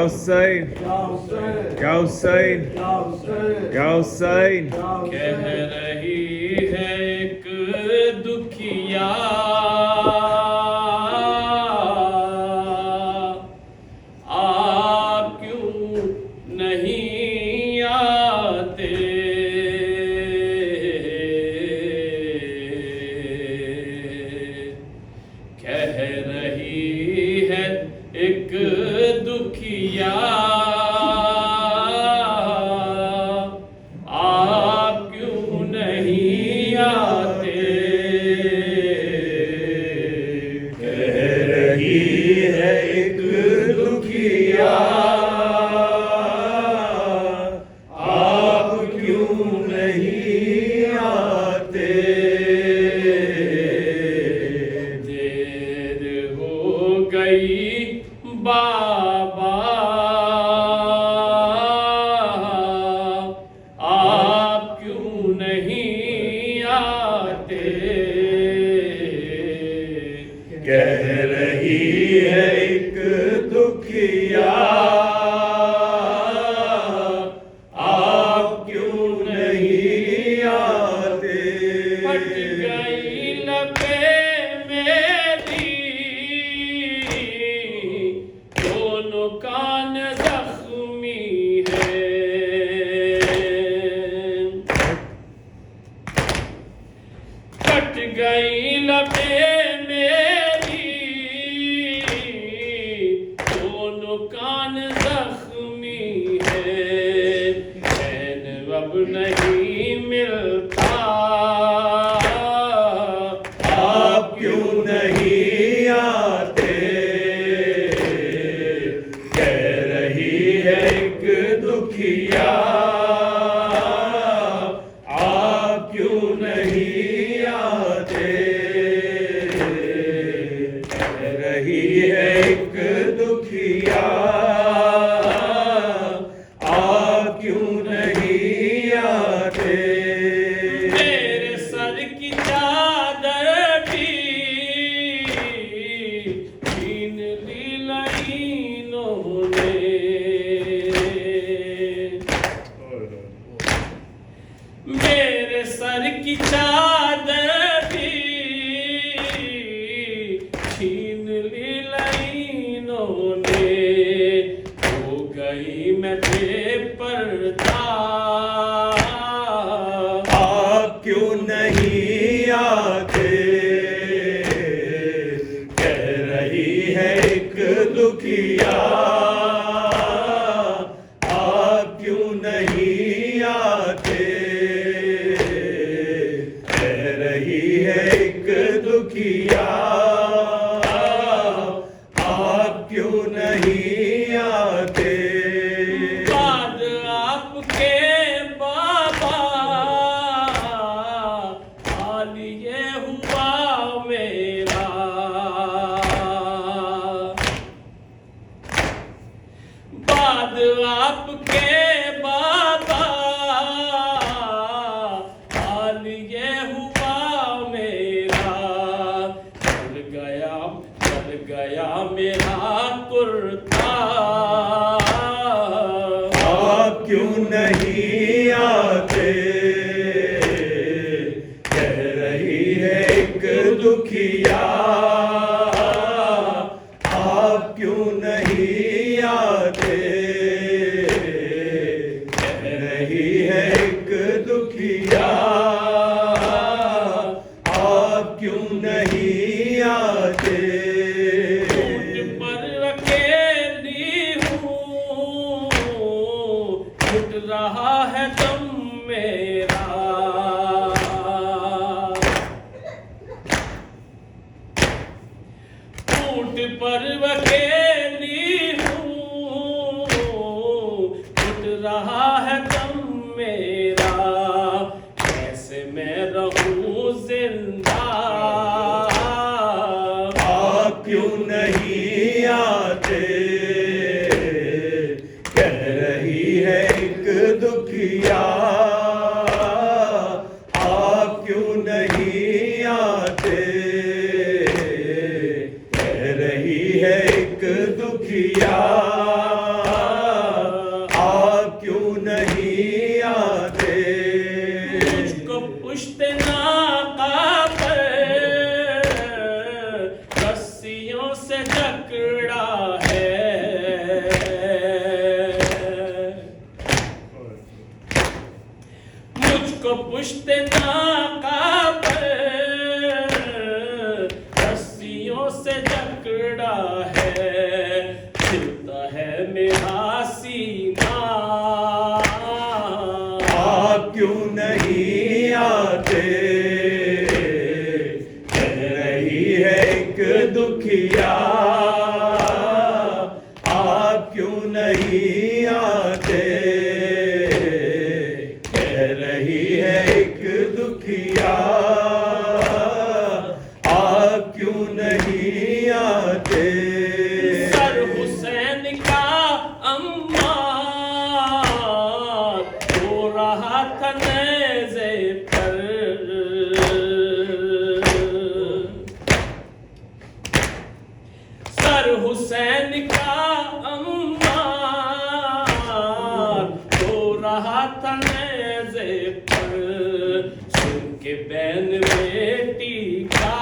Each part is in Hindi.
Hussein, Ya Hussein, Ya Hussein. कह रही है एक दुखिया आप क्यों नहीं आते। कह रही है एक दुखिया आप क्यों नहीं आते। कह रही है एक दुखिया आप क्यों नहीं आते। देर हो गई बाबा आप क्यों नहीं आते। कह रही है एक दुखिया आप क्यों नहीं आते। फट गई लबें मेरी दोनों कान जख्मी है। फट गई लबें मेरी दोनों कान जख्मी है। चैन अब नहीं मिलता आप क्यों नहीं आते। कह रही है एक दुखिया आप क्यों नहीं आते। कह रही है एक दुखिया आप क्यों नहीं आते। मेरे सर की चादर भी छीन ली लाइनों ने। मेरे सर की चादर भी छीन ली लाइनों ने। हो गई मैं बेपर्दा आप क्यों नहीं आते। कह रही है एक दुखिया आप क्यों नहीं आते। कह रही है एक दुखिया आप क्यों नहीं आते। बाद आपके बाबा हाल ये हुआ मेरा। बाद आपके बाबा हाल ये हुआ मेरा। चल गया मेरा कुर्ता आप क्यों नहीं आते। कह रही है एक दुखिया आप क्यों नहीं आते। कह रही है एक दुखिया आप क्यों नहीं आते। पर अकेली हूँ उठ रहा है दम मेरा। ऊँट पर अकेली हूँ उठ रहा है दम मेरा। कैसे मैं रहूं जिंदा आप क्यों नहीं आते। कह रही है एक दुखिया आप क्यों नहीं आते। कह रही है एक दुखिया पुश्त नाका पर रस्सियों से जकड़ा है, खिलता है मेरा सीना। आप क्यों नहीं आते, कह रही है एक दुखिया। आप क्यों नहीं आते, कह रही है एक दुखिया। आप क्यों नहीं आते। सर हुसैन का अम्मार हो रहा था नेज़े पर, सर हुसैन का अम्मार हो रहा था नेज़े पर, सुन के बैन बेटी का।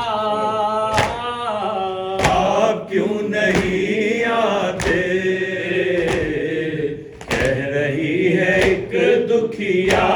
आप क्यों नहीं आते, कह रही है एक दुखिया।